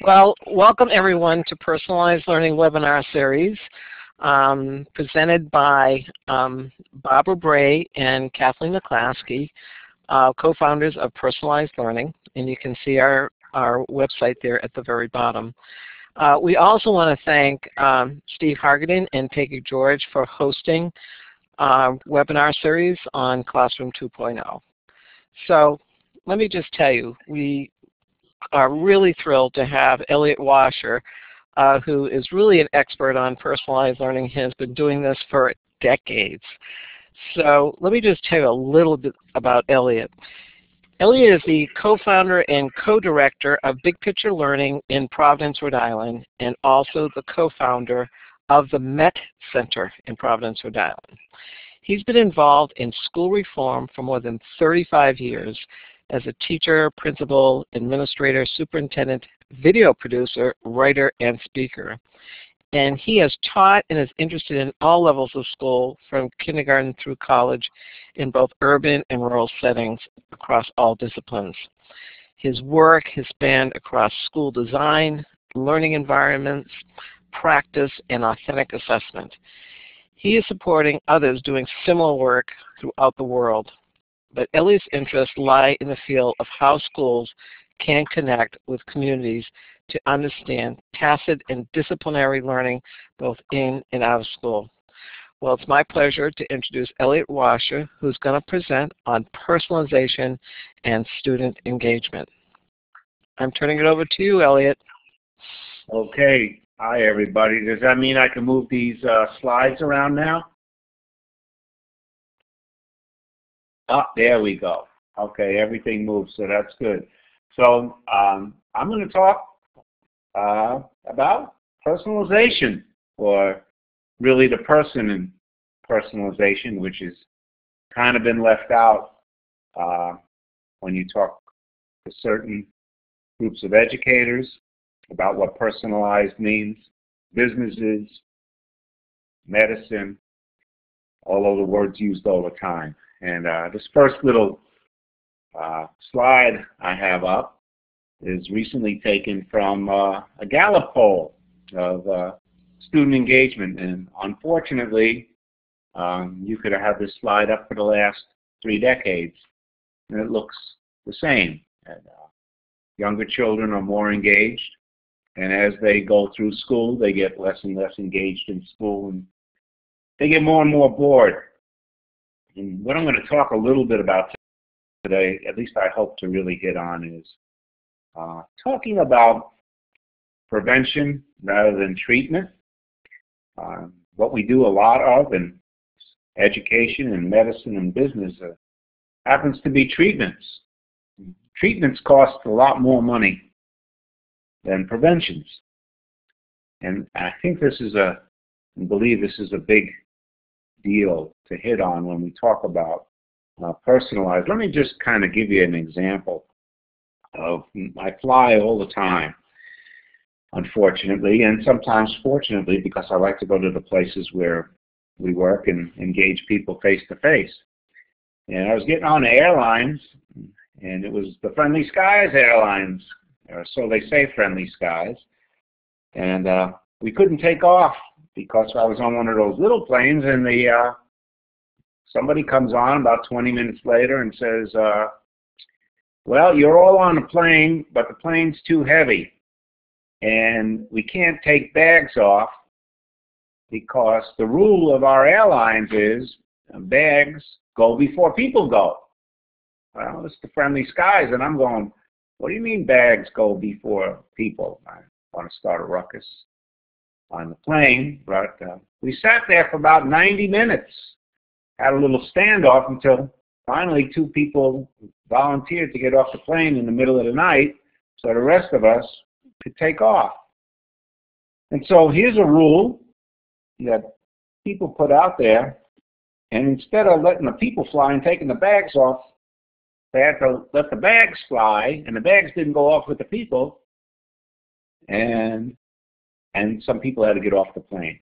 Well, welcome everyone to Personalized Learning Webinar Series, presented by Barbara Bray and Kathleen McClaskey, co-founders of Personalized Learning, and you can see our website there at the very bottom. We also want to thank Steve Hargadon and Peggy George for hosting our webinar series on Classroom 2.0. So let me just tell you, we are really thrilled to have Elliot Washor, who is really an expert on personalized learning. He has been doing this for decades. So let me just tell you a little bit about Elliot. Elliot is the co-founder and co-director of Big Picture Learning in Providence, Rhode Island, and also the co-founder of the Met Center in Providence, Rhode Island. He's been involved in school reform for more than 35 years as a teacher, principal, administrator, superintendent, video producer, writer, and speaker. And he has taught and is interested in all levels of school, from kindergarten through college, in both urban and rural settings across all disciplines. His work has spanned across school design, learning environments, practice, and authentic assessment. He is supporting others doing similar work throughout the world. But Elliot's interests lie in the field of how schools can connect with communities to understand tacit and disciplinary learning both in and out of school. Well, it's my pleasure to introduce Elliot Washor, who's going to present on personalization and student engagement. I'm turning it over to you, Elliot. Okay. Hi, everybody. Does that mean I can move these slides around now? Oh, there we go. Okay, everything moves, so that's good. So I'm going to talk about personalization, or really the person in personalization, which has kind of been left out when you talk to certain groups of educators about what personalized means, businesses, medicine, all of the words used all the time. And this first little slide I have up is recently taken from a Gallup poll of student engagement. And unfortunately, you could have had this slide up for the last 3 decades, and it looks the same. And, younger children are more engaged, and as they go through school, they get less and less engaged in school, and they get more and more bored. And what I'm going to talk a little bit about today, at least I hope to really hit on, is talking about prevention rather than treatment. What we do a lot of in education and medicine and business happens to be treatments. Treatments cost a lot more money than preventions. And I think this is I believe this is a big deal to hit on when we talk about personalized. Let me just kind of give you an example of, I fly all the time, unfortunately, and sometimes fortunately, because I like to go to the places where we work and engage people face to face. And I was getting on the airlines, and it was the Friendly Skies Airlines, or so they say, Friendly Skies, and we couldn't take off because I was on one of those little planes, and somebody comes on about 20 minutes later and says, well, you're all on a plane, but the plane's too heavy, and we can't take bags off because the rule of our airlines is bags go before people go. Well, it's the Friendly Skies, and I'm going, what do you mean bags go before people? I want to start a ruckus on the plane, but we sat there for about 90 minutes, had a little standoff until finally 2 people volunteered to get off the plane in the middle of the night so the rest of us could take off. And so here's a rule that people put out there, and instead of letting the people fly and taking the bags off, they had to let the bags fly, and the bags didn't go off with the people, and some people had to get off the plane.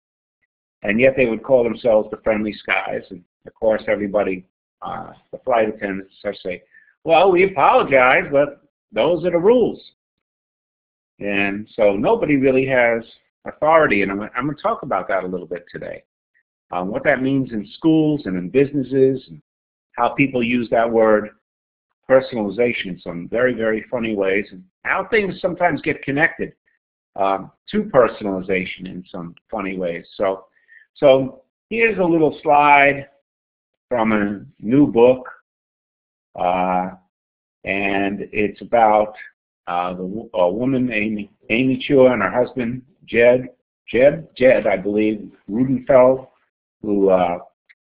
And yet they would call themselves the Friendly Skies, and of course everybody, the flight attendants, say, well, we apologize, but those are the rules. And so nobody really has authority, and I'm going to talk about that a little bit today. What that means in schools and in businesses, and how people use that word personalization in some very, very funny ways, and how things sometimes get connected to personalization in some funny ways. So here's a little slide from a new book, and it's about a woman, Amy Chua, and her husband, Jed, I believe, Rudenfeld, who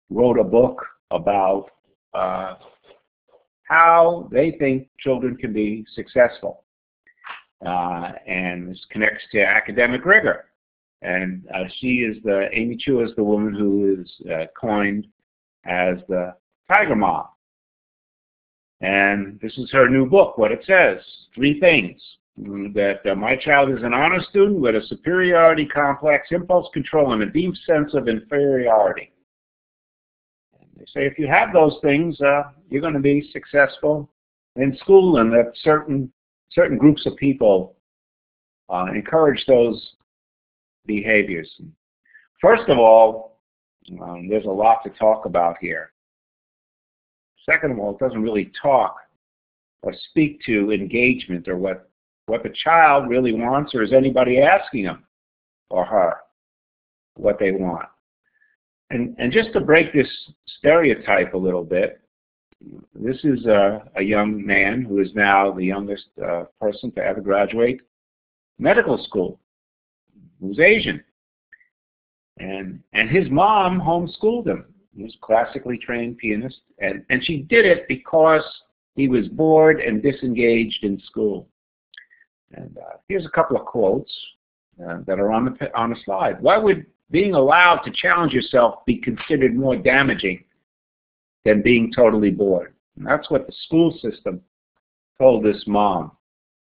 wrote a book about how they think children can be successful. And this connects to academic rigor. And Amy Chua is the woman who is coined as the Tiger Mom. And this is her new book, what it says. 3 things. That my child is an honor student with a superiority complex, impulse control, and a deep sense of inferiority. And they say if you have those things, you're going to be successful in school, and that certain groups of people encourage those behaviors. First of all, there's a lot to talk about here. Second of all, it doesn't really talk or speak to engagement or what the child really wants, or is anybody asking him or her what they want. And just to break this stereotype a little bit, this is a young man who is now the youngest person to ever graduate medical school, who's Asian. And his mom homeschooled him. He was a classically trained pianist, and she did it because he was bored and disengaged in school. And here's a couple of quotes that are on the slide. Why would being allowed to challenge yourself be considered more damaging than being totally bored? And that's what the school system told this mom,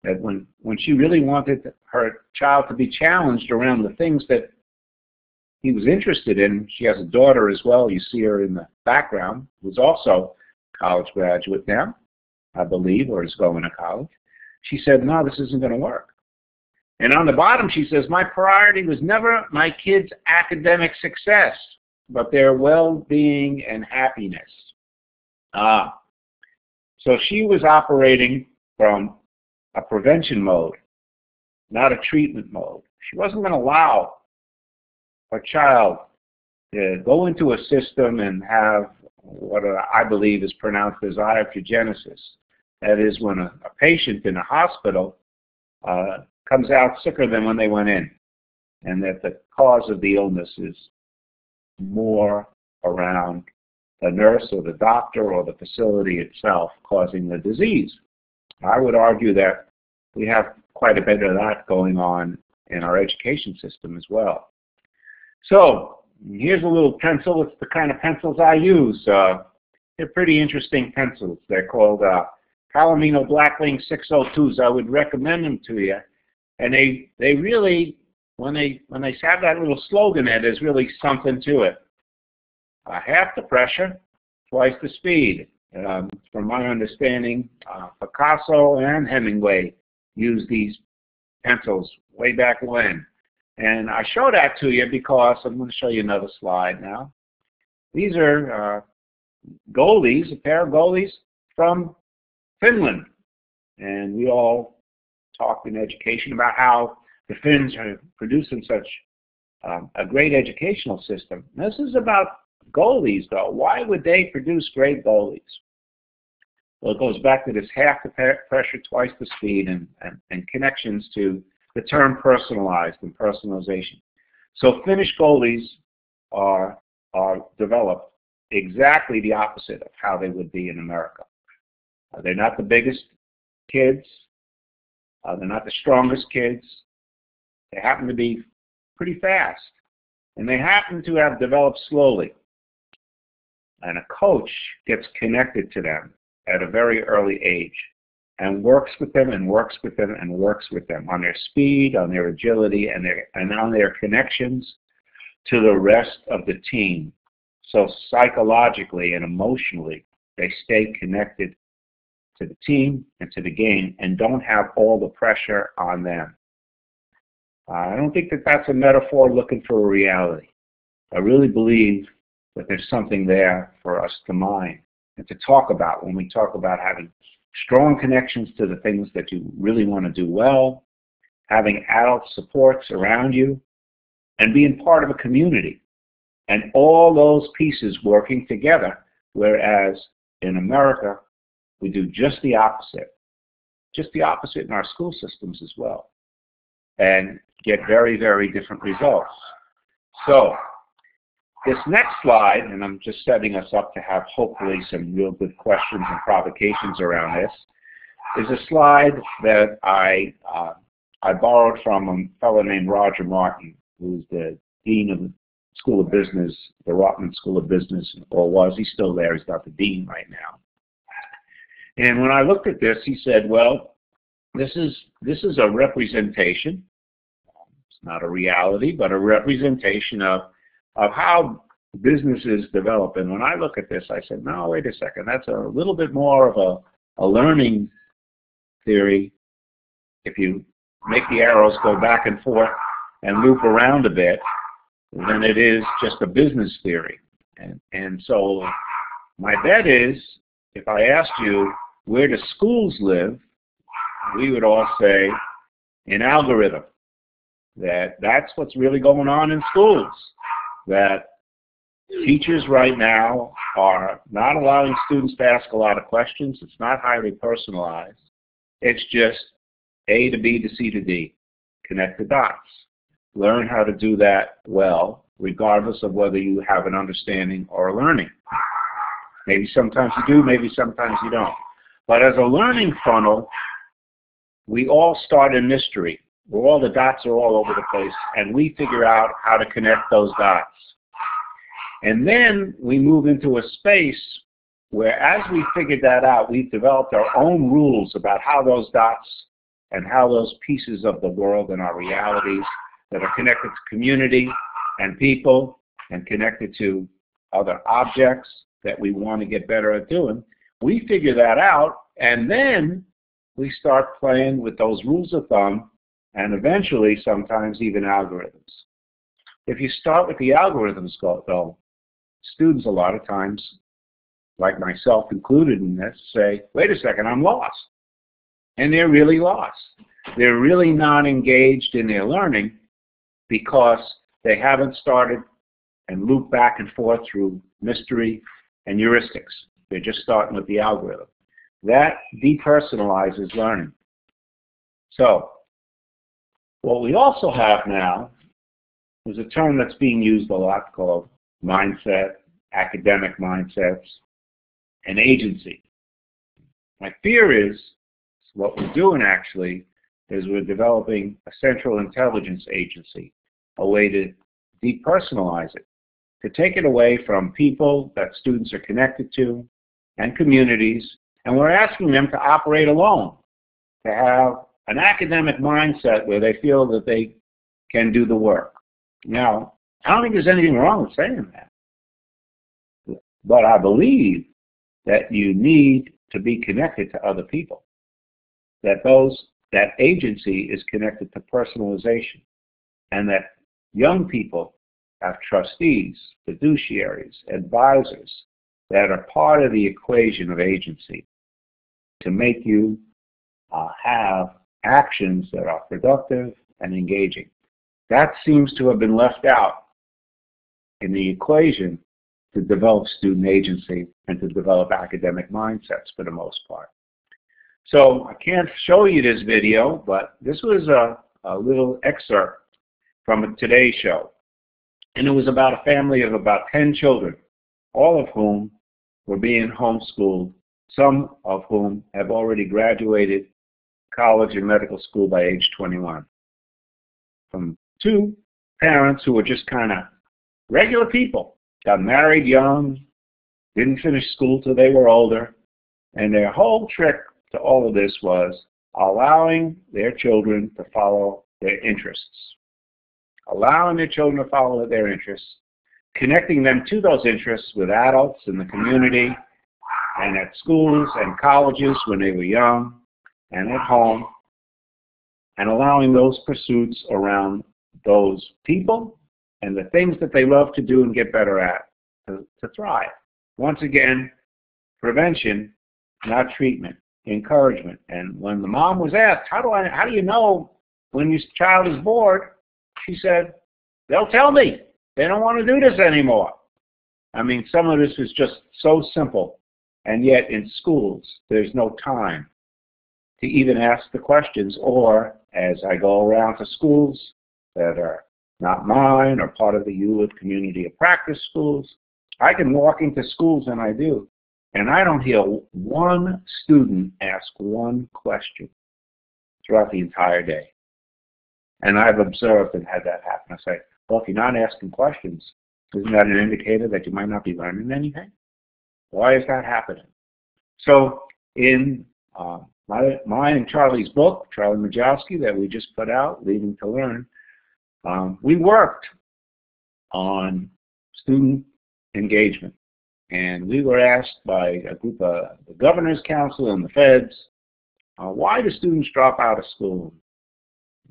that when she really wanted her child to be challenged around the things that he was interested in. She has a daughter as well. You see her in the background, who's also a college graduate now, I believe, or is going to college. She said, no, this isn't going to work. And on the bottom, she says, my priority was never my kids' academic success, but their well-being and happiness. So she was operating from a prevention mode, not a treatment mode. She wasn't going to allow a child to go into a system and have what I believe is pronounced as iatrogenesis. That is, when a patient in a hospital comes out sicker than when they went in, and that the cause of the illness is more around the nurse or the doctor or the facility itself causing the disease. I would argue that we have quite a bit of that going on in our education system as well. So here's a little pencil. It's the kind of pencils I use. They're pretty interesting pencils. They're called Palomino Blackling 602s. I would recommend them to you. And they really, when they have that little slogan there, there's really something to it. Half the pressure, twice the speed. From my understanding, Picasso and Hemingway used these pencils way back when. And I show that to you because I'm going to show you another slide now. These are goalies, a pair of goalies from Finland. And we all talked in education about how the Finns are producing such a great educational system. This is about goalies, though. Why would they produce great goalies? Well, it goes back to this half the pressure, twice the speed, and connections to the term personalized and personalization. So Finnish goalies are developed exactly the opposite of how they would be in America. They're not the biggest kids. They're not the strongest kids. They happen to be pretty fast. And they happen to have developed slowly. And a coach gets connected to them at a very early age and works with them and works with them and works with them on their speed, on their agility, and on their connections to the rest of the team. So psychologically and emotionally, they stay connected to the team and to the game and don't have all the pressure on them. I don't think that that's a metaphor looking for a reality. I really believe that there's something there for us to mine and to talk about when we talk about having strong connections to the things that you really want to do well, having adult supports around you, and being part of a community. And all those pieces working together, whereas in America, we do just the opposite. Just the opposite in our school systems as well. And get very, very different results. So, this next slide, and I'm just setting us up to have hopefully some real good questions and provocations around this, is a slide that I borrowed from a fellow named Roger Martin, who's the Dean of the School of Business, the Rotman School of Business, or was. He's still there. He's not the Dean right now. And when I looked at this, he said, well, this is a representation. It's not a reality, but a representation of how businesses develop. And when I look at this, I said, no, wait a second. That's a little bit more of a learning theory. If you make the arrows go back and forth and loop around a bit, than it is just a business theory. And so my bet is, if I asked you, where do schools live, we would all say, in algorithm. That's what's really going on in schools. That teachers right now are not allowing students to ask a lot of questions. It's not highly personalized. It's just A to B to C to D. Connect the dots. Learn how to do that well, regardless of whether you have an understanding or a learning. Maybe sometimes you do, maybe sometimes you don't. But as a learning funnel, we all start in mystery, where all the dots are all over the place, and we figure out how to connect those dots. And then we move into a space where, as we figured that out, we've developed our own rules about how those dots and how those pieces of the world and our realities that are connected to community and people and connected to other objects that we want to get better at doing, we figure that out, and then we start playing with those rules of thumb and eventually sometimes even algorithms. If you start with the algorithms, though, students a lot of times, like myself included in this, say, wait a second, I'm lost. And they're really lost. They're really not engaged in their learning because they haven't started and looped back and forth through mystery and heuristics. They're just starting with the algorithm. That depersonalizes learning. So, what we also have now is a term that's being used a lot called mindset, academic mindsets, and agency. My fear is, what we're doing actually, is we're developing a central intelligence agency, a way to depersonalize it, to take it away from people that students are connected to and communities, and we're asking them to operate alone, to have an academic mindset where they feel that they can do the work. Now, I don't think there's anything wrong with saying that, but I believe that you need to be connected to other people, that agency is connected to personalization, and that young people have trustees, fiduciaries, advisors that are part of the equation of agency to make you have actions that are productive and engaging. That seems to have been left out in the equation to develop student agency and to develop academic mindsets for the most part. So I can't show you this video, but this was a little excerpt from a Today Show. And it was about a family of about 10 children, all of whom were being homeschooled, some of whom have already graduated college and medical school by age 21. From two parents who were just kind of regular people, got married young, didn't finish school till they were older, and their whole trick to all of this was allowing their children to follow their interests. Allowing their children to follow their interests, connecting them to those interests with adults in the community and at schools and colleges when they were young and at home, and allowing those pursuits around those people and the things that they love to do and get better at to thrive. Once again, prevention, not treatment, encouragement. And when the mom was asked, how do you know when your child is bored, she said, they'll tell me. They don't want to do this anymore. I mean, some of this is just so simple, and yet in schools, there's no time to even ask the questions, or as I go around to schools that are not mine or part of the Hewlett Community of Practice schools, I can walk into schools, and I do, and I don't hear one student ask one question throughout the entire day. And I've observed and had that happen. I say, well, if you're not asking questions, isn't that an indicator that you might not be learning anything? Why is that happening? So in mine and Charlie's book, Charlie McClaskey, that we just put out, Leading to Learn, we worked on student engagement. And we were asked by a group of the Governor's Council and the feds, why do students drop out of school?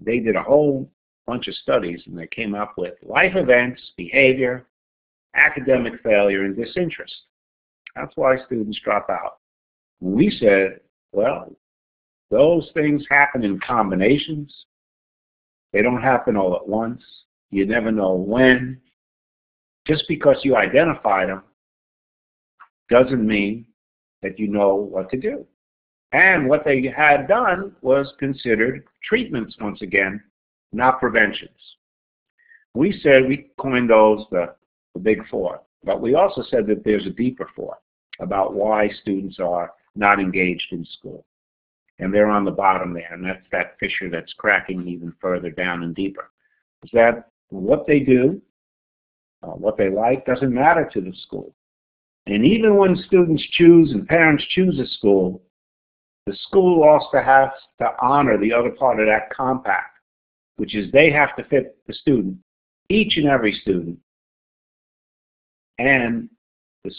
They did a whole bunch of studies, and they came up with life events, behavior, academic failure, and disinterest. That's why students drop out. And we said, well, those things happen in combinations. They don't happen all at once. You never know when. Just because you identify them doesn't mean that you know what to do. And what they had done was considered treatments, once again, not preventions. We said, we coined those the big four, but we also said that there's a deeper four about why students are not engaged in school. And they're on the bottom there, and that's that fissure that's cracking even further down and deeper. Is that what they do, what they like, doesn't matter to the school. And even when students choose and parents choose a school, the school also has to honor the other part of that compact, which is they have to fit the student, each and every student, and the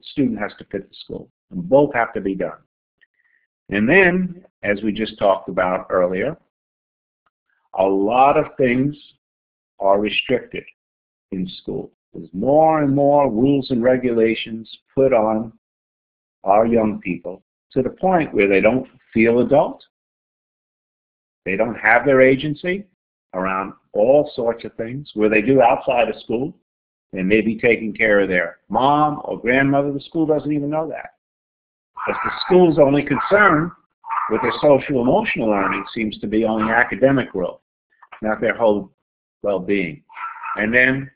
student has to fit the school. And both have to be done. And then, as we just talked about earlier, a lot of things are restricted in school. There's more and more rules and regulations put on our young people to the point where they don't feel adult. They don't have their agency around all sorts of things, where they do outside of school. They may be taking care of their mom or grandmother. The school doesn't even know that. Because the school's only concern with their social emotional learning seems to be only academic growth, not their whole well-being. And then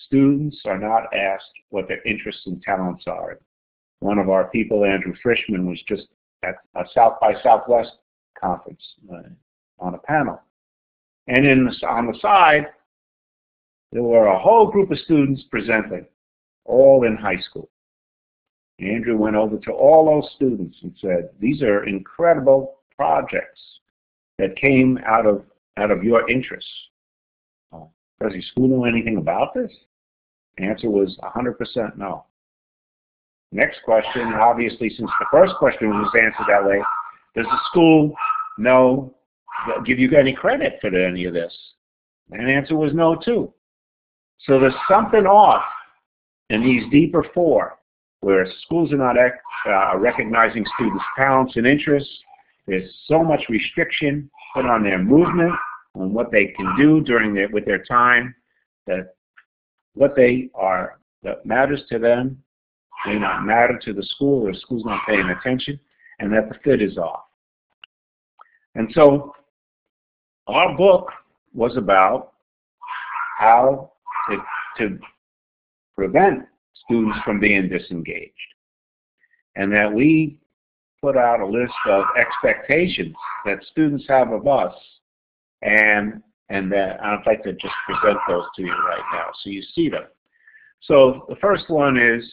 students are not asked what their interests and talents are. One of our people, Andrew Frischman, was just at a South by Southwest conference on a panel. And on the side, there were a whole group of students presenting, all in high school. Andrew went over to all those students and said, these are incredible projects that came out of your interests. Does your school know anything about this? The answer was 100% no. Next question, obviously, since the first question was answered that way, does the school give you any credit for any of this? And the answer was no, too. So there's something off in these deeper four, where schools are not recognizing students' talents and interests. There's so much restriction put on their movement, on what they can do with their time, that that matters to them may not matter to the school, or the school's not paying attention, and that the fit is off. And so our book was about how to prevent students from being disengaged, and that we put out a list of expectations that students have of us, and that I'd like to just present those to you right now so you see them. So the first one is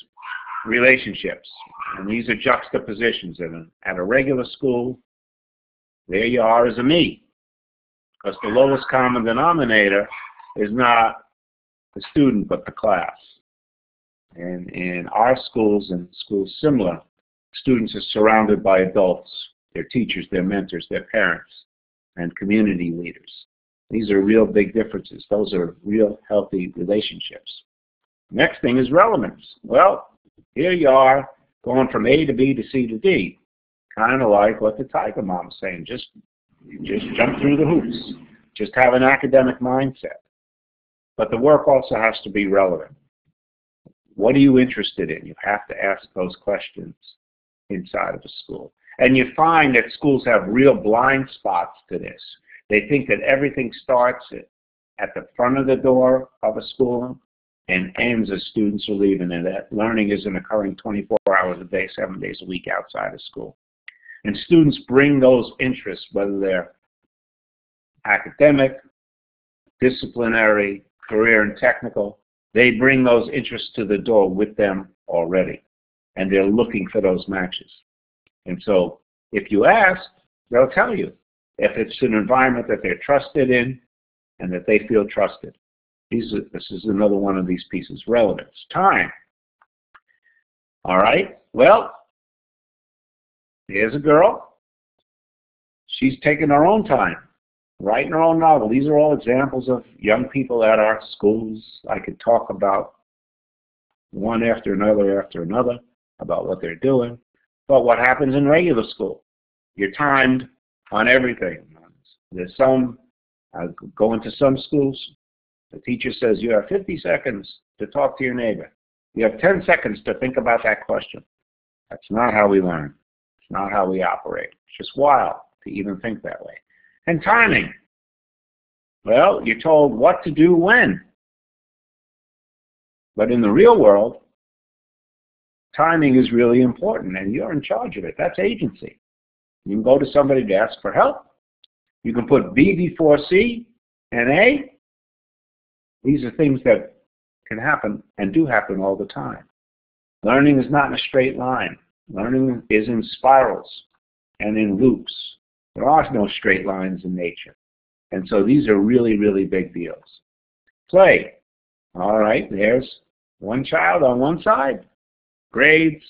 relationships, and these are juxtapositions. At a regular school, there you are as a me, because the lowest common denominator is not the student but the class. And in our schools and schools similar, students are surrounded by adults, their teachers, their mentors, their parents. and community leaders. These are real big differences. Those are real healthy relationships. Next thing is relevance. Well, here you are going from A to B to C to D, kind of like what the Tiger Mom is saying. Just jump through the hoops. Just have an academic mindset. But the work also has to be relevant. What are you interested in? You have to ask those questions inside of a school. And you find that schools have real blind spots to this. They think that everything starts at the front of the door of a school and ends as students are leaving, and that learning isn't occurring 24 hours a day, 7 days a week outside of school. And students bring those interests, whether they're academic, disciplinary, career and technical, they bring those interests to the door with them already, and they're looking for those matches. And so if you ask, they'll tell you if it's an environment that they're trusted in and that they feel trusted. This is another one of these pieces. Relevance. Time. All right. Well, here's a girl. She's taking her own time, writing her own novel. These are all examples of young people at our schools. I could talk about one after another about what they're doing. But what happens in regular school? You're timed on everything. There's some, I go into some schools, the teacher says you have 50 seconds to talk to your neighbor. You have 10 seconds to think about that question. That's not how we learn. It's not how we operate. It's just wild to even think that way. And timing. Well, you're told what to do when. But in the real world, timing is really important, and you're in charge of it. That's agency. You can go to somebody to ask for help. You can put B before C and A. These are things that can happen and do happen all the time. Learning is not in a straight line. Learning is in spirals and in loops. There are no straight lines in nature. And so these are really, really big deals. Play. All right, there's one child on one side. Grades,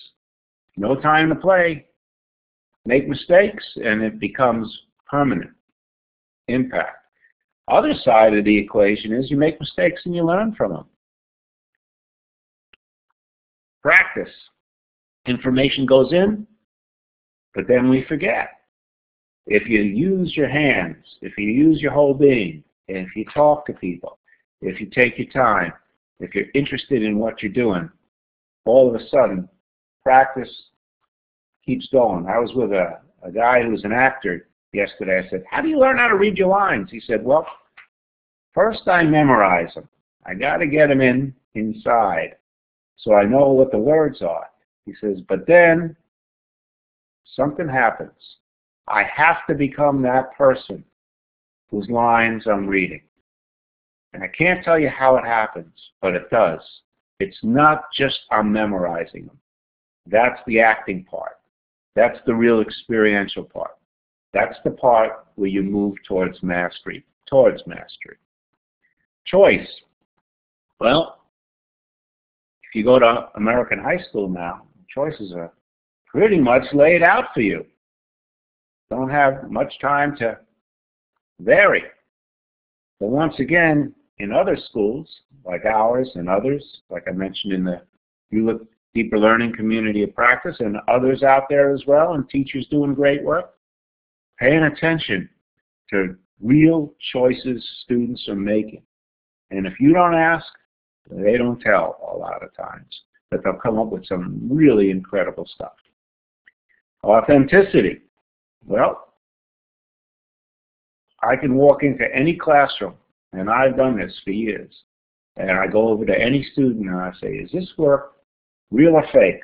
no time to play. Make mistakes, and it becomes permanent impact. Other side of the equation is you make mistakes and you learn from them. Practice. Information goes in, but then we forget. If you use your hands, if you use your whole being, if you talk to people, if you take your time, if you're interested in what you're doing, all of a sudden, practice keeps going. I was with a guy who's an actor yesterday. I said, how do you learn how to read your lines? He said, well, first I memorize them. I got to get them inside so I know what the words are. He says, but then something happens. I have to become that person whose lines I'm reading. And I can't tell you how it happens, but it does. It's not just I'm memorizing them. That's the acting part. That's the real experiential part. That's the part where you move towards mastery. Choice. Well, if you go to American high school now, choices are pretty much laid out for you. Don't have much time to vary. But once again, in other schools, like ours and others, like I mentioned in the Deeper Learning Community of Practice, and others out there as well, and teachers doing great work, paying attention to real choices students are making. And if you don't ask, they don't tell a lot of times, but they'll come up with some really incredible stuff. Authenticity. Well, I can walk into any classroom, and I've done this for years, and I go over to any student and I say, is this work real or fake?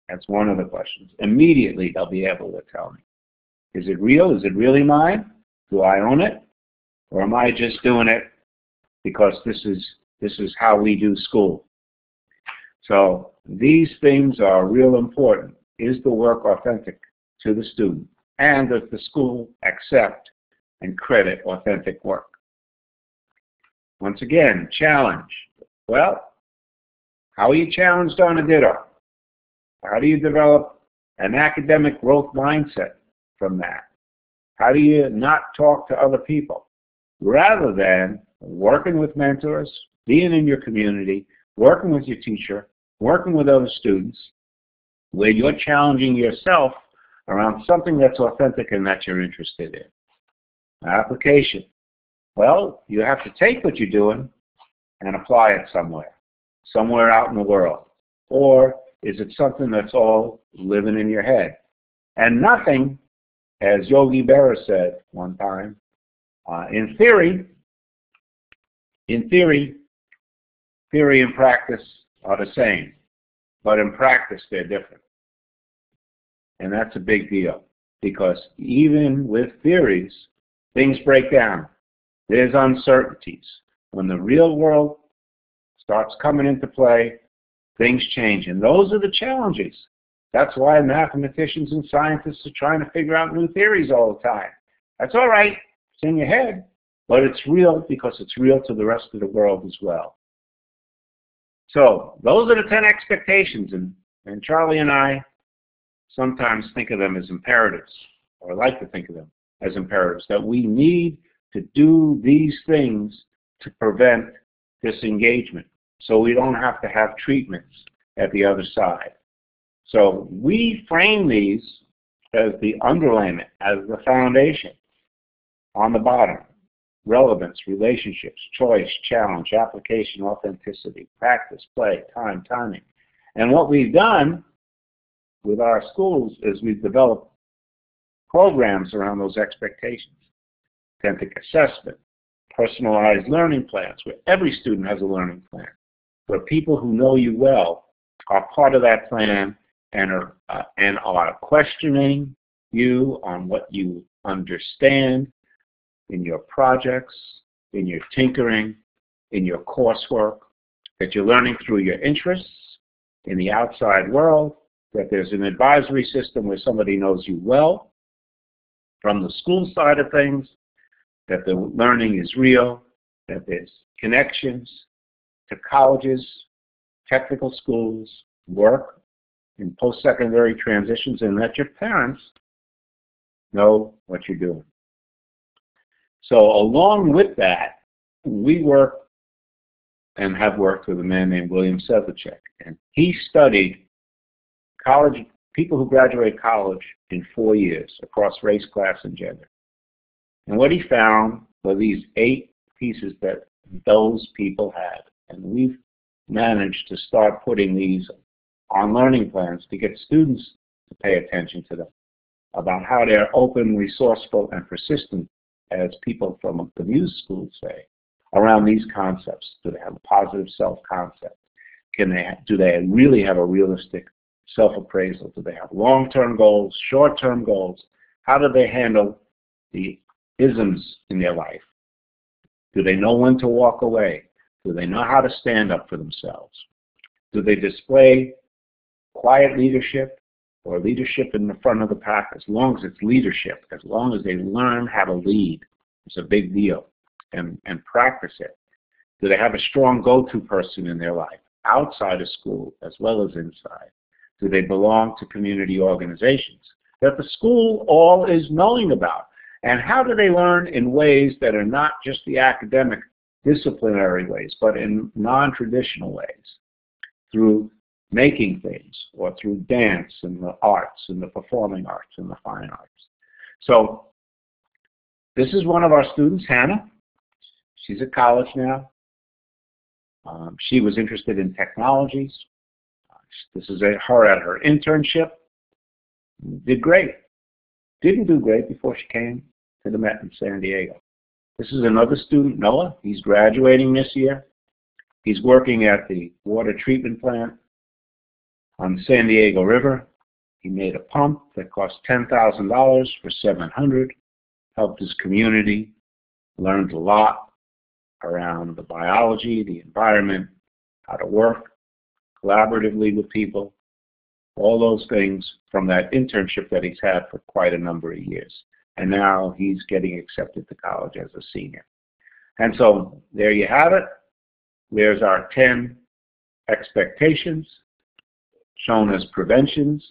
That's one of the questions. Immediately they'll be able to tell me. Is it real? Is it really mine? Do I own it? Or am I just doing it because this is how we do school? So these things are real important. Is the work authentic to the student? And does the school accept and credit authentic work? Once again, challenge. Well, how are you challenged on a ditto? How do you develop an academic growth mindset from that? How do you not talk to other people? Rather than working with mentors, being in your community, working with your teacher, working with other students, where you're challenging yourself around something that's authentic and that you're interested in. Application. Well, you have to take what you're doing and apply it somewhere out in the world. Or is it something that's all living in your head? And nothing, as Yogi Berra said one time, in theory and practice are the same, but in practice they're different. And that's a big deal, because even with theories, things break down. There's uncertainties. When the real world starts coming into play, things change. And those are the challenges. That's why mathematicians and scientists are trying to figure out new theories all the time. That's all right. It's in your head. But it's real because it's real to the rest of the world as well. So those are the 10 expectations. And Charlie and I sometimes think of them as imperatives, or like to think of them as imperatives, that we need to do these things to prevent disengagement, so we don't have to have treatments at the other side. So we frame these as the underlayment, as the foundation. On the bottom, relevance, relationships, choice, challenge, application, authenticity, practice, play, time, timing. And what we've done with our schools is we've developed programs around those expectations. Authentic assessment, personalized learning plans, where every student has a learning plan, where people who know you well are part of that plan and are questioning you on what you understand in your projects, in your tinkering, in your coursework, that you're learning through your interests in the outside world, that there's an advisory system where somebody knows you well from the school side of things, that the learning is real, that there's connections to colleges, technical schools, work, in post-secondary transitions, and that your parents know what you're doing. So along with that, we work and have worked with a man named William Sedlacek, and he studied college, people who graduate college in 4 years across race, class, and gender. And what he found were these 8 pieces that those people had. And we've managed to start putting these on learning plans to get students to pay attention to them, about how they're open, resourceful, and persistent, as people from the Muse School say, around these concepts. Do they have a positive self-concept? Do they really have a realistic self-appraisal? Do they have long-term goals, short-term goals? How do they handle the isms in their life? Do they know when to walk away? Do they know how to stand up for themselves? Do they display quiet leadership or leadership in the front of the pack? As long as it's leadership, as long as they learn how to lead, it's a big deal, and practice it. Do they have a strong go-to person in their life, outside of school as well as inside? Do they belong to community organizations that the school all is knowing about? And how do they learn in ways that are not just the academic, disciplinary ways, but in non-traditional ways, through making things, or through dance and the arts and the performing arts and the fine arts? So this is one of our students, Hannah. She's at college now. She was interested in technologies. This is her at her internship. Did great. Didn't do great before she came to the Met in San Diego. This is another student, Noah. He's graduating this year. He's working at the water treatment plant on the San Diego River. He made a pump that cost $10,000 for $700. Helped his community, learned a lot around the biology, the environment, how to work collaboratively with people, all those things from that internship that he's had for quite a number of years. And now he's getting accepted to college as a senior. And so there you have it. There's our 10 expectations, shown as preventions,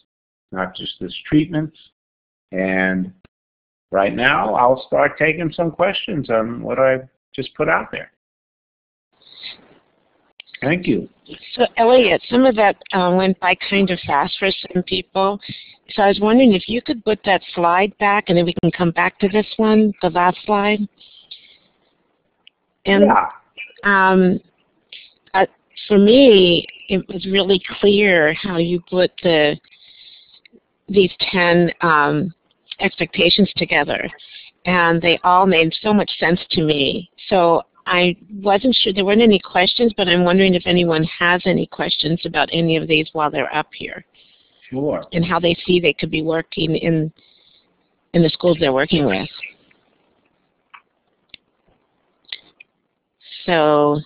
not just as treatments. And right now, I'll start taking some questions on what I just put out there. Thank you. So, Elliot, some of that went by kind of fast for some people. So I was wondering if you could put that slide back, and then we can come back to this one, the last slide. And yeah. For me, it was really clear how you put these 10 expectations together, and they all made so much sense to me. So I wasn't sure, there weren't any questions, but I'm wondering if anyone has any questions about any of these while they're up here. Sure. And how they see they could be working in the schools they're working with. So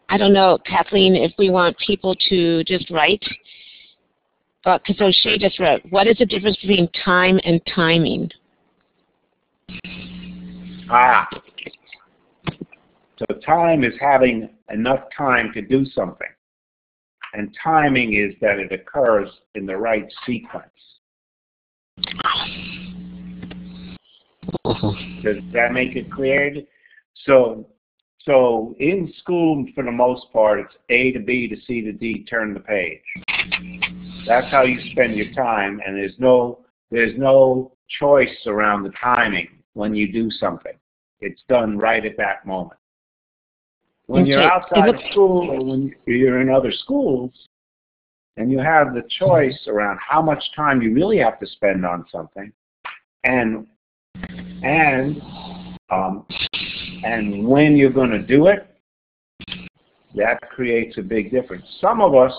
I don't know, Kathleen, if we want people to just write. Because so she just wrote, what is the difference between time and timing? So time is having enough time to do something. And timing is that it occurs in the right sequence. Does that make it clear? So in school, for the most part, it's A to B to C to D, turn the page. That's how you spend your time, and there's no choice around the timing when you do something. It's done right at that moment. When you're outside of school or when you're in other schools, and you have the choice around how much time you really have to spend on something, and when you're going to do it, that creates a big difference. Some of us,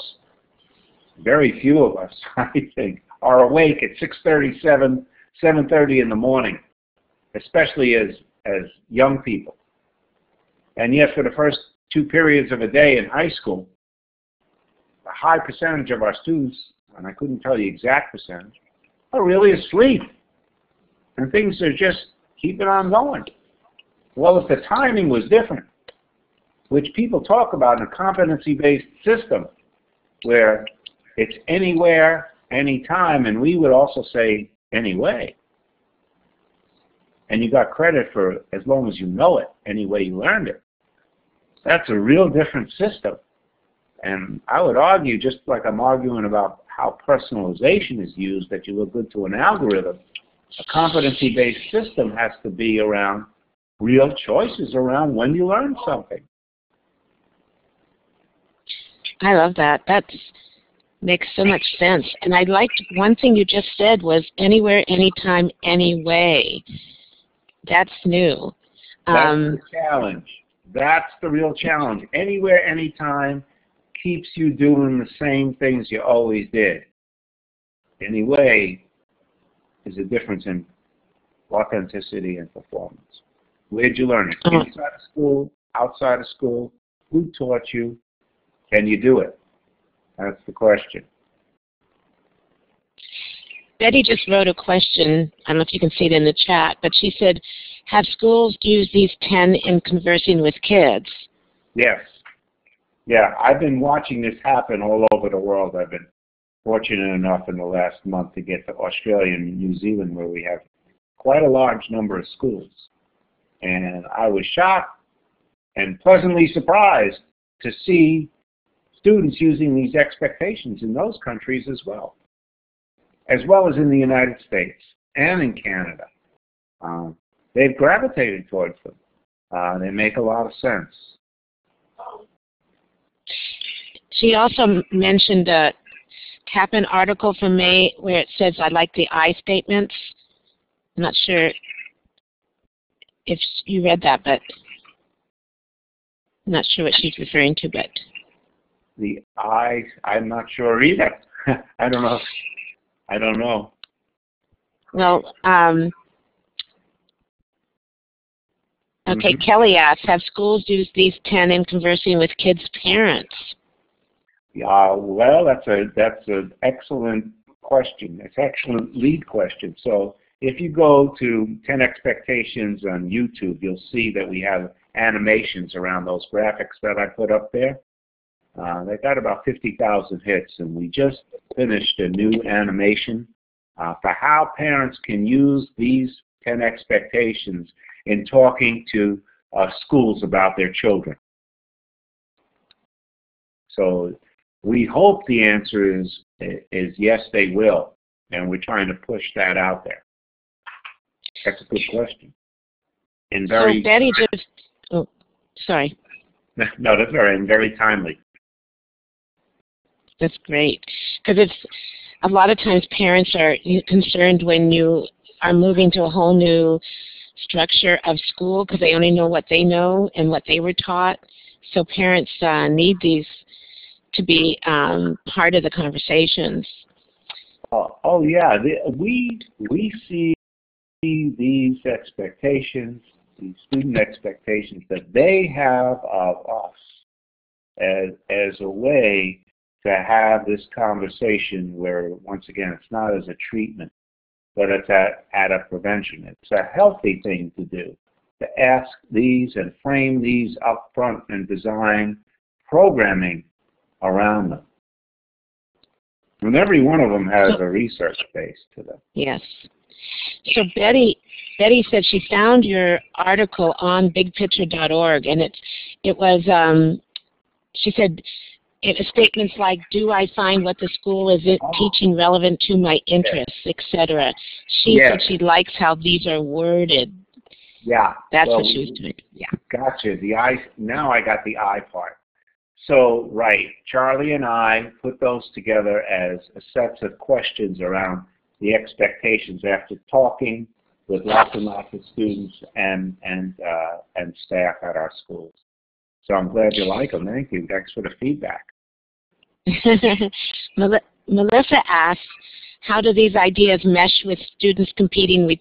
very few of us, I think, are awake at 6:30, 7:30 in the morning, especially as young people. And yet for the first 2 periods of a day in high school, a high percentage of our students, and I couldn't tell you exact percentage, are really asleep. And things are just keeping on going. Well, if the timing was different, which people talk about in a competency-based system, where it's anywhere, anytime, and we would also say anyway. And you got credit for as long as you know it, any way you learned it. That's a real different system. And I would argue, just like I'm arguing about how personalization is used, that you look good to an algorithm, a competency-based system has to be around real choices around when you learn something. I love that. That makes so much sense. And I liked one thing you just said was anywhere, anytime, anyway. That's new. That's the challenge. That's the real challenge. Anywhere, anytime keeps you doing the same things you always did. Anyway is a difference in authenticity and performance. Where'd you learn it? Inside of school, outside of school? Who taught you? Can you do it? That's the question. Betty just wrote a question. I don't know if you can see it in the chat, but she said, have schools used these 10 in conversing with kids? Yes. Yeah, I've been watching this happen all over the world. I've been fortunate enough in the last month to get to Australia and New Zealand, where we have quite a large number of schools. And I was shocked and pleasantly surprised to see students using these expectations in those countries as well as in the United States and in Canada. They've gravitated towards them. They make a lot of sense. She also mentioned a Kaplan article from May where it says, I like the I statements. I'm not sure if you read that, but I'm not sure what she's referring to, but. The I'm not sure either. I don't know. I don't know. Well, okay, Kelly asks, have schools used these 10 in conversing with kids' parents? Yeah, well, that's an excellent question. It's an excellent lead question. So if you go to 10 Expectations on YouTube, you'll see that we have animations around those graphics that I put up there. They got about 50,000 hits, and we just finished a new animation for how parents can use these 10 expectations in talking to schools about their children? So we hope the answer is yes, they will, and we're trying to push that out there. That's a good question. And very, so Betty just, oh, sorry. No, that's very timely. That's great, because it's a lot of times parents are concerned when you are moving to a whole new structure of school because they only know what they know and what they were taught. So parents need these to be part of the conversations. Oh yeah, we see these expectations, these student expectations that they have of us as a way to have this conversation where, once again, it's not as a treatment, but it's at a prevention. It's a healthy thing to do, to ask these and frame these up front and design programming around them. And every one of them has a research base to them. Yes. So Betty said she found your article on bigpicture.org, and it was she said statements like, "Do I find what the school is teaching relevant to my interests, etc." She said she likes how these are worded. Yeah, that's what she was doing. Yeah. Gotcha. Now I got the I part. So right, Charlie and I put those together as a sets of questions around the expectations after talking with lots and lots of students and staff at our schools. So I'm glad you like them. Thank you. Thanks for the feedback. Melissa asks, how do these ideas mesh with students competing with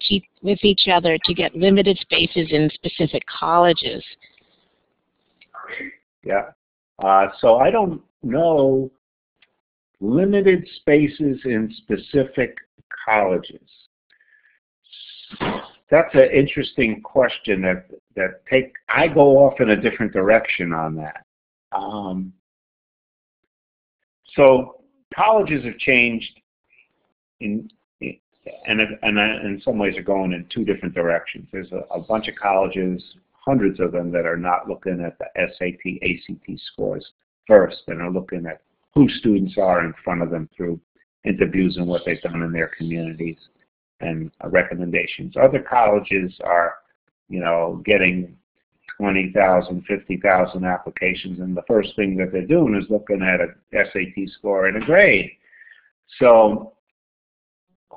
each other to get limited spaces in specific colleges? Yeah. So I don't know limited spaces in specific colleges. That's an interesting question I go off in a different direction on that. So colleges have changed and in some ways are going in two different directions. There's a bunch of colleges, hundreds of them, that are not looking at the SAT, ACT scores first, and are looking at who students are in front of them through interviews and what they've done in their communities and recommendations. Other colleges are, getting 20,000, 50,000 applications, and the first thing that they're doing is looking at a SAT score and a grade. So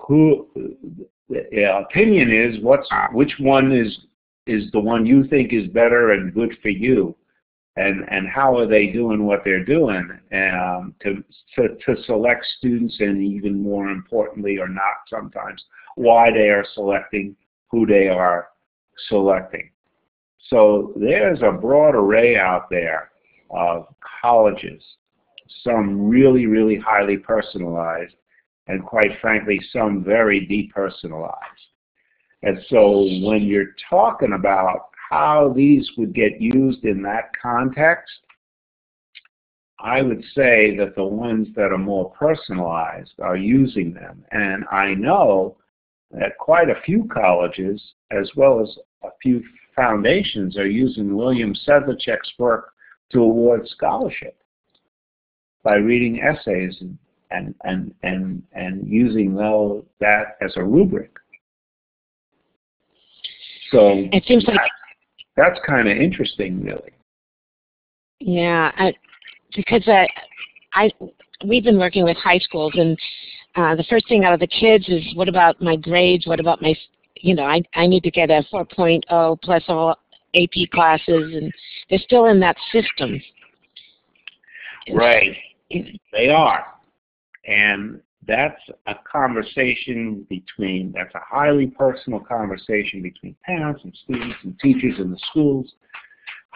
the opinion is which one is the one you think is better and good for you, and how are they doing what they're doing, to select students, and even more importantly, or not sometimes, why they are selecting who they are selecting. So there's a broad array out there of colleges, some really, really highly personalized, and quite frankly, some very depersonalized. And so when you're talking about how these would get used in that context, I would say that the ones that are more personalized are using them. And I know that quite a few colleges, as well as a few foundations, are using William Sedlacek's work to award scholarship by reading essays and using that as a rubric. So it seems like that's kind of interesting, really. Yeah, because we've been working with high schools, and the first thing out of the kids is, what about my grades? What about my, I need to get a 4.0 plus all AP classes, and they're still in that system. Right, they are. And that's a conversation that's a highly personal conversation between parents and students and teachers in the schools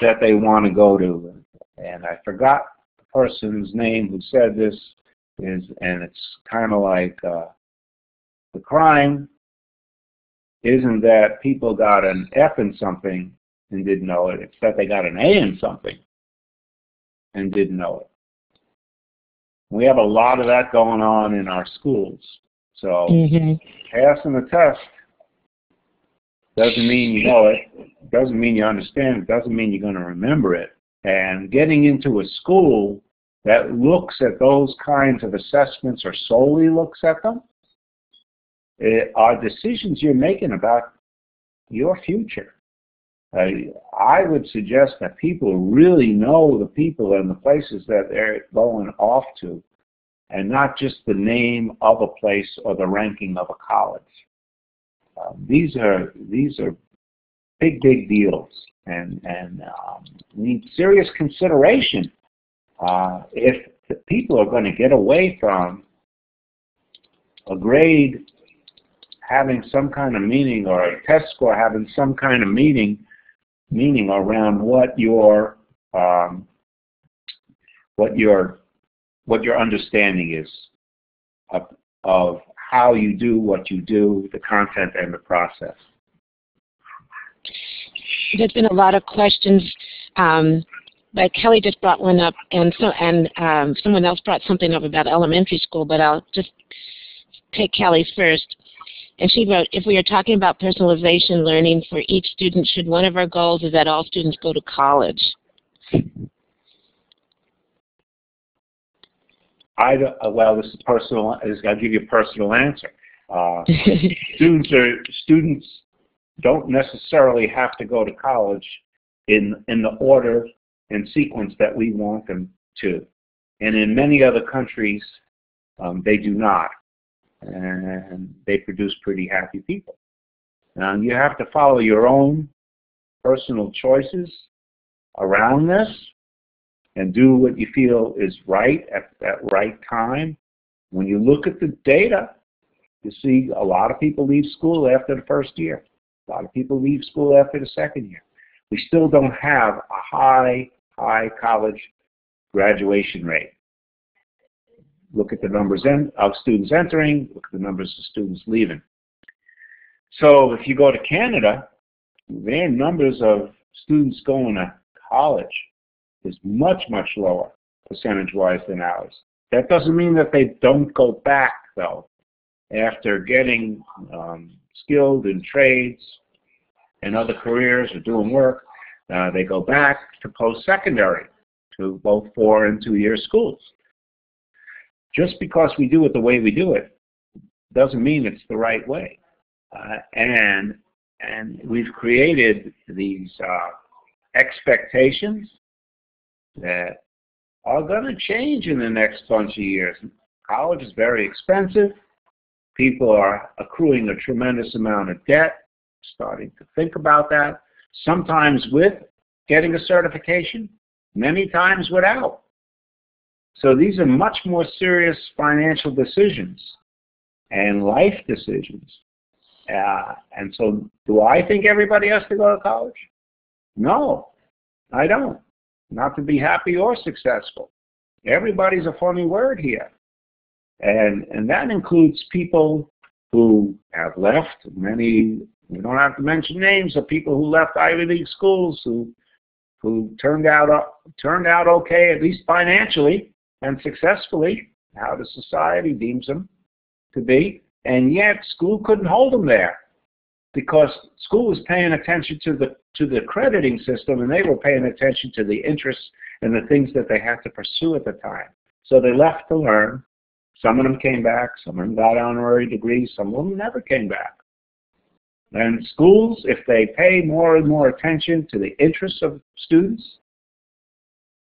that they want to go to. And I forgot the person's name who said this, and it's kind of like the crime isn't that people got an F in something and didn't know it, it's that they got an A in something and didn't know it. We have a lot of that going on in our schools. So passing the test Doesn't mean you know it. Doesn't mean you understand it. Doesn't mean you're going to remember it. And getting into a school that looks at those kinds of assessments or solely looks at them are decisions you're making about your future. I would suggest that people really know the people and the places that they're going off to, and not just the name of a place or the ranking of a college. These are big deals, and need serious consideration if the people are going to get away from a grade having some kind of meaning or a test score having some kind of meaning around what your understanding is of how you do what you do, the content and the process. There's been a lot of questions, but Kelly just brought one up, and someone else brought something up about elementary school, but I'll just take Kelly's first. And she wrote, if we are talking about personalization learning for each student, should one of our goals is that all students go to college? Well, this is personal. I'll give you a personal answer. Students don't necessarily have to go to college in the order and sequence that we want them to, and in many other countries, they do not, and they produce pretty happy people. Now, you have to follow your own personal choices around this, and do what you feel is right at that right time. When you look at the data, you see a lot of people leave school after the first year. A lot of people leave school after the second year. We still don't have a high college graduation rate. Look at the numbers of students entering, look at the numbers of students leaving. So if you go to Canada, their numbers of students going to college is much lower percentage-wise than ours. That doesn't mean that they don't go back, though. After getting skilled in trades and other careers or doing work, they go back to post-secondary, to both 4- and 2-year schools. Just because we do it the way we do it doesn't mean it's the right way. And we've created these expectations that are going to change in the next bunch of years. College is very expensive. People are accruing a tremendous amount of debt, starting to think about that, sometimes with getting a certification, many times without. So these are much more serious financial decisions and life decisions. And so do I think everybody has to go to college? No, I don't. Not to be happy or successful. Everybody's a funny word here. And that includes people who have left. Many, we don't have to mention names, of people who left Ivy League schools who turned out okay, at least financially and successfully, how the society deems them to be. And yet school couldn't hold them there, because school was paying attention to the crediting system, and they were paying attention to the interests and the things that they had to pursue at the time. So they left to learn. Some of them came back. Some of them got honorary degrees. Some of them never came back. And schools, if they pay more and more attention to the interests of students,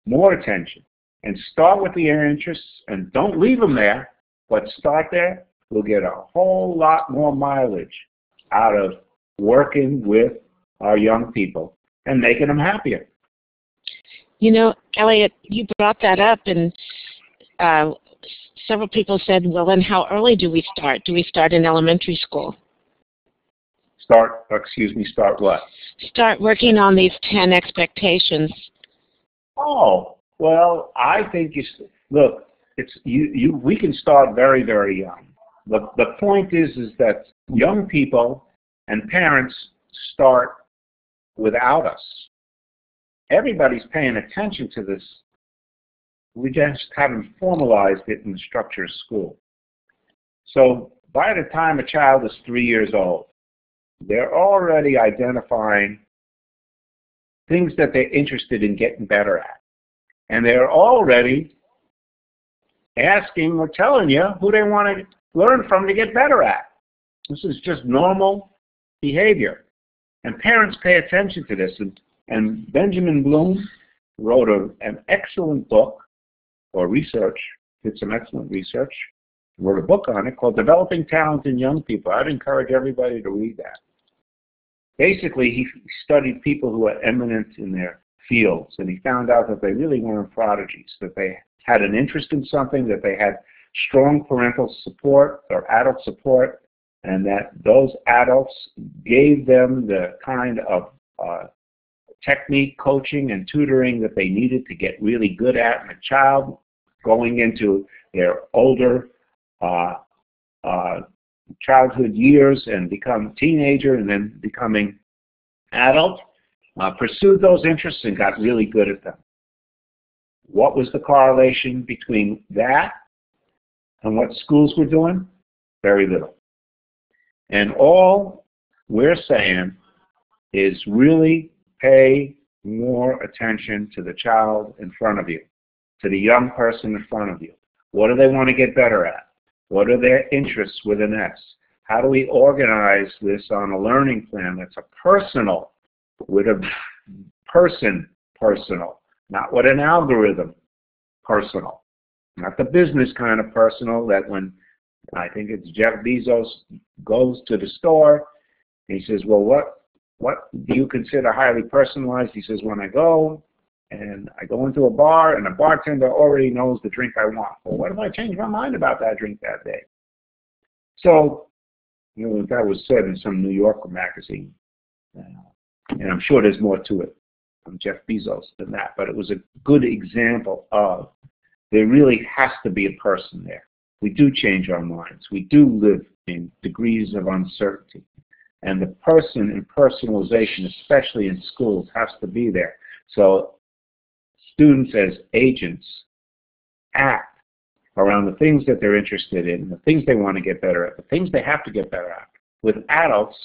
more attention, and start with the interests, and don't leave them there, but start there, we'll get a whole lot more mileage out of working with our young people and making them happier. You know, Elliot, you brought that up, and several people said, well, then how early do we start? Do we start in elementary school? Start what? Start working on these 10 expectations. Oh, well, I think look, we can start very, very young. The point is that young people and parents start without us. Everybody's paying attention to this. We just haven't formalized it in the structure of school. So by the time a child is 3 years old, they're already identifying things that they're interested in getting better at. And they're already asking or telling you who they want to learn from to get better at. This is just normal behavior. And parents pay attention to this. And Benjamin Bloom wrote an excellent book, or research, did some excellent research, wrote a book on it called Developing Talent in Young People. I'd encourage everybody to read that. Basically, he studied people who were eminent in their fields, and he found out that they really weren't prodigies, that they had an interest in something, that they had strong parental support or adult support, and that those adults gave them the kind of technique, coaching, and tutoring that they needed to get really good at, and a child going into their older childhood years and become a teenager and then becoming adult, pursued those interests and got really good at them. What was the correlation between that and what schools were doing? Very little. And all we're saying is really pay more attention to the child in front of you, to the young person in front of you. What do they want to get better at? What are their interests with an S? How do we organize this on a learning plan that's a personal, with a person personal, not with an algorithm personal, not the business kind of personal that when, I think it's Jeff Bezos goes to the store, and he says, well, what do you consider highly personalized? He says, when I go and I go into a bar and the bartender already knows the drink I want. Well, what if I change my mind about that drink that day? So, you know, that was said in some New Yorker magazine. And I'm sure there's more to it from Jeff Bezos than that, but it was a good example of there really has to be a person there. We do change our minds. We do live in degrees of uncertainty. And the person in personalization, especially in schools, has to be there. So students as agents act around the things that they're interested in, the things they want to get better at, the things they have to get better at, with adults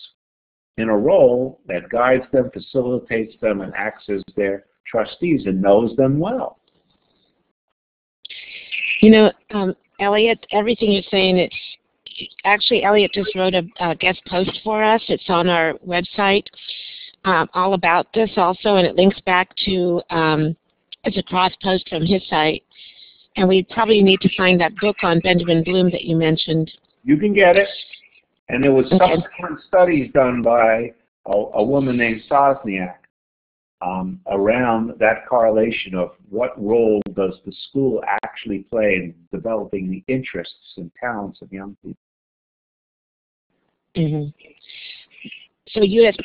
in a role that guides them, facilitates them, and acts as their trustees and knows them well. You know, Elliot, everything you're saying, actually Elliot just wrote a guest post for us. It's on our website, all about this also, and it links back to, it's a cross post from his site. And we probably need to find that book on Benjamin Bloom that you mentioned. You can get it. And there was subsequent studies done by a woman named Sosniak around that correlation of what role does the school actually play in developing the interests and talents of young people. Mm-hmm. So U.S.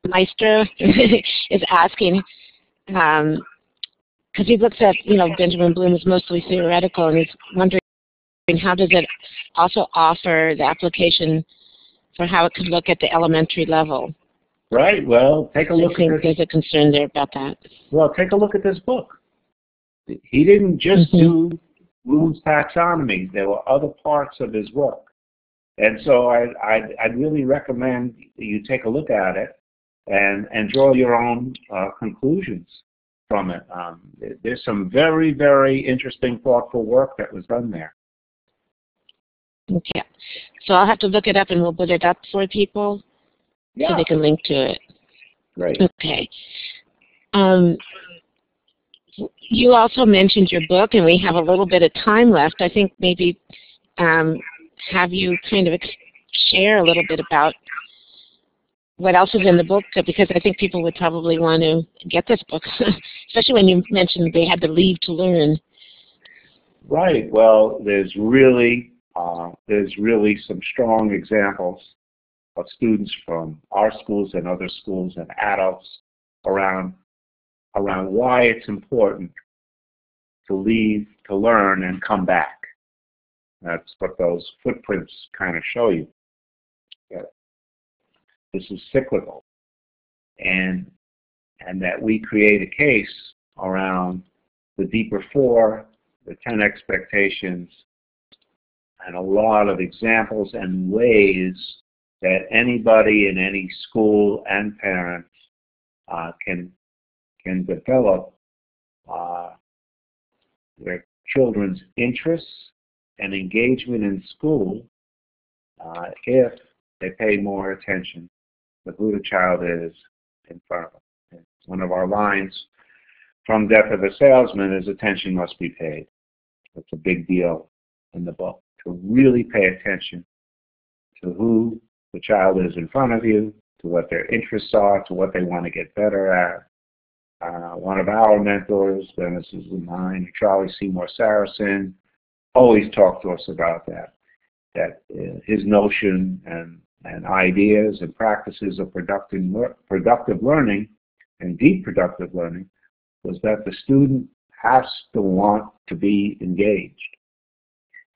Maestro is asking, because he looks at, you know, Benjamin Bloom is mostly theoretical, and he's wondering how does it also offer the application for how it could look at the elementary level. Right. Well, take a look at this. There's a concern there about that. Well, take a look at this book. He didn't just do Bloom's taxonomy. There were other parts of his work. And so I'd really recommend you take a look at it and draw your own conclusions from it. There's some very, very interesting, thoughtful work that was done there. Okay. So I'll have to look it up, and we'll put it up for people so they can link to it. Great. Okay. You also mentioned your book, and we have a little bit of time left. I think maybe have you kind of share a little bit about what else is in the book, because I think people would probably want to get this book, especially when you mentioned they had to leave to learn. Right. Well, there's really some strong examples of students from our schools and other schools and adults around why it's important to leave, to learn, and come back. That's what those footprints kind of show you. This is cyclical, and that we create a case around the deeper four, the 10 expectations, and a lot of examples and ways that anybody in any school and parents can develop their children's interests and engagement in school if they pay more attention to who the child is in front of them. One of our lines from Death of a Salesman is attention must be paid. That's a big deal in the book, to really pay attention to who the child is in front of you, to what their interests are, to what they want to get better at. One of our mentors, Dennis is mine, Charlie Seymour Saracen, always talked to us about that his notion and ideas and practices of productive learning and deep productive learning was that the student has to want to be engaged.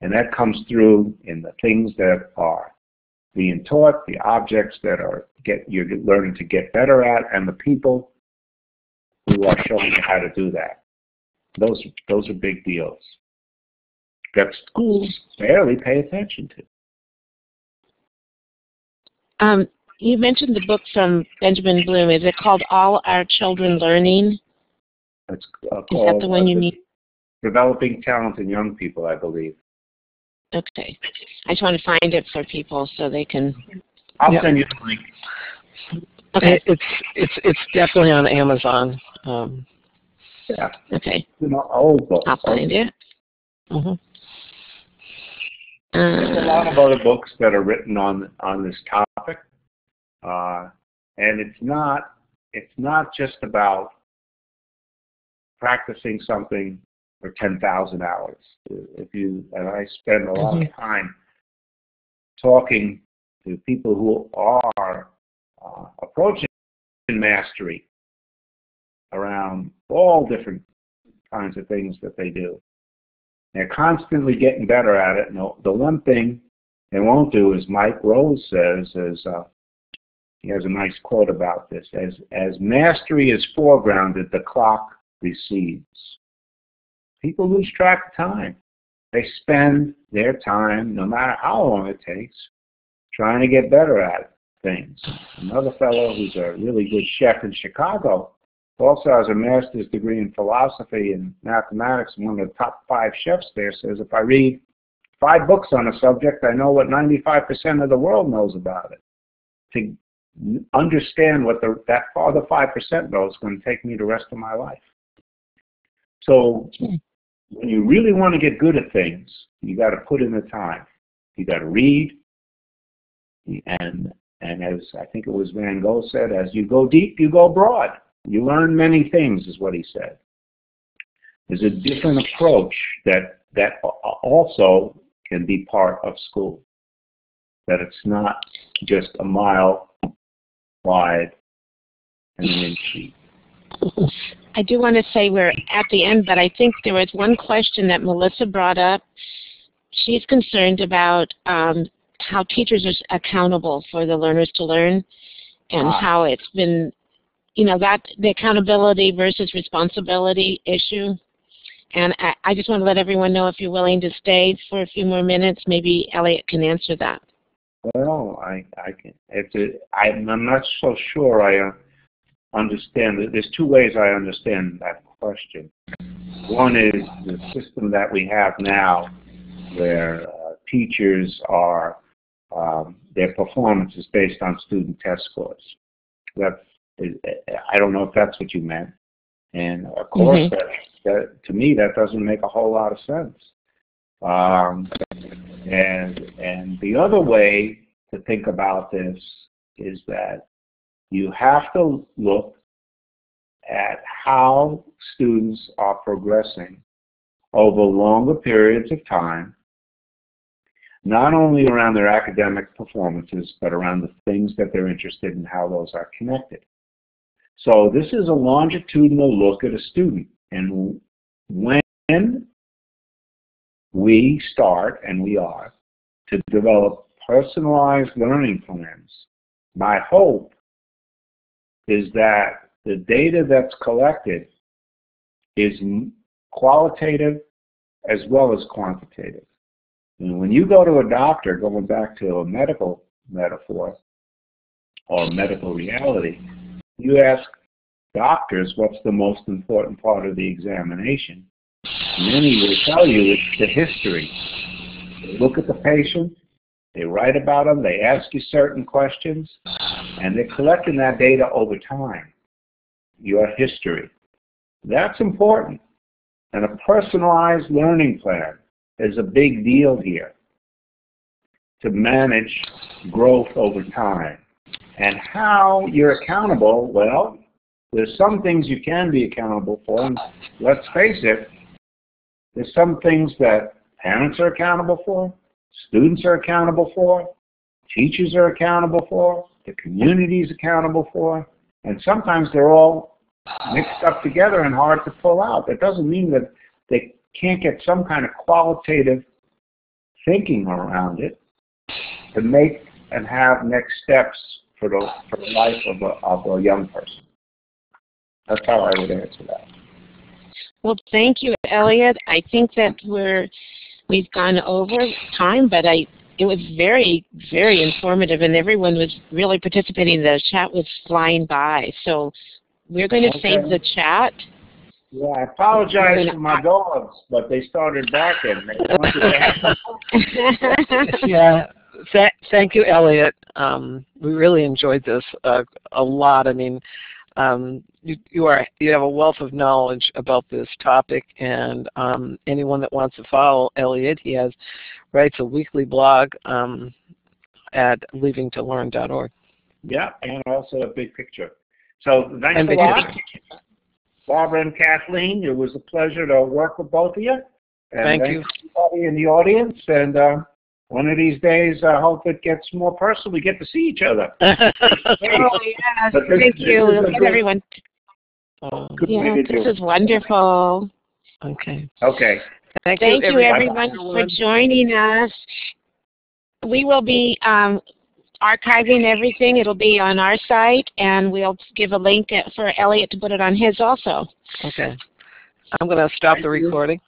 And that comes through in the things that are being taught, the objects that you're learning to get better at, and the people who are showing you how to do that. Those are big deals that schools barely pay attention to. You mentioned the book from Benjamin Bloom. Is it called All Our Children Learning? It's Is that the one you need? Developing Talent in Young People, I believe. Okay. I just want to find it for people so they can... I'll send you the link. Okay. It's definitely on Amazon. Yeah. Okay. Old books. I'll find it. Mm-hmm. There's a lot of other books that are written on this topic, and it's not just about practicing something for 10,000 hours. And I spend a lot of time talking to people who are approaching mastery around all different kinds of things that they do. They're constantly getting better at it. And the one thing they won't do, as Mike Rose says, he has a nice quote about this, as mastery is foregrounded, the clock recedes. People lose track of time. They spend their time, no matter how long it takes, trying to get better at things. Another fellow who's a really good chef in Chicago also has a master's degree in philosophy and mathematics, and one of the top 5 chefs there says, if I read 5 books on a subject, I know what 95% of the world knows about it. To understand what that other 5% knows is going to take me the rest of my life. So when you really want to get good at things, you got to put in the time. You got to read, and as I think it was Van Gogh said, as you go deep, you go broad. You learn many things, is what he said. There's a different approach that also can be part of school. That it's not just a mile wide and an inch deep. I do want to say we're at the end, but I think there was one question that Melissa brought up. She's concerned about how teachers are accountable for the learners to learn, and how it's been, that the accountability versus responsibility issue. And I just want to let everyone know, if you're willing to stay for a few more minutes, maybe Elliot can answer that. Well, I can. I'm not so sure I understand. There's 2 ways I understand that question. One is the system that we have now, where teachers are their performance is based on student test scores. I don't know if that's what you meant, and of course, that to me that doesn't make a whole lot of sense. And the other way to think about this is that you have to look at how students are progressing over longer periods of time, not only around their academic performances, but around the things that they're interested in, how those are connected. So this is a longitudinal look at a student. And when we start, and we are, to develop personalized learning plans, my hope is that the data that's collected is qualitative as well as quantitative. And when you go to a doctor, going back to a medical metaphor or medical reality. You ask doctors what's the most important part of the examination. Many will tell you it's the history. They look at the patient, they write about them, they ask you certain questions, and they're collecting that data over time, your history. That's important. And a personalized learning plan is a big deal here to manage growth over time. And how you're accountable, well, there's some things you can be accountable for, and let's face it, there's some things that parents are accountable for, students are accountable for, teachers are accountable for, the community is accountable for, and sometimes they're all mixed up together and hard to pull out. That doesn't mean that they can't get some kind of qualitative thinking around it to make and have next steps for the life of a young person. That's how I would answer that. Well, thank you, Elliot. I think that we've gone over time, but it was very, very informative, and everyone was really participating. The chat was flying by, so we're going to save the chat. Yeah, I apologize for my dogs, but they started barking. They wanted to Yeah, thank you, Elliot. We really enjoyed this a lot. I mean, you have a wealth of knowledge about this topic, and anyone that wants to follow Elliot, he writes a weekly blog at leavingtolearn.org. Yeah, and also a big picture. So thanks a lot, Barbara and Kathleen. It was a pleasure to work with both of you. And thank you, everybody in the audience. And one of these days, I hope it gets more personal. We get to see each other. Oh, yes. Thank you. We'll get everyone. Yeah, this is wonderful. Okay. Okay. Thank you, everyone, for joining us. We will be archiving everything. It'll be on our site, and we'll give a link for Elliot to put it on his also. Okay. I'm going to stop the recording.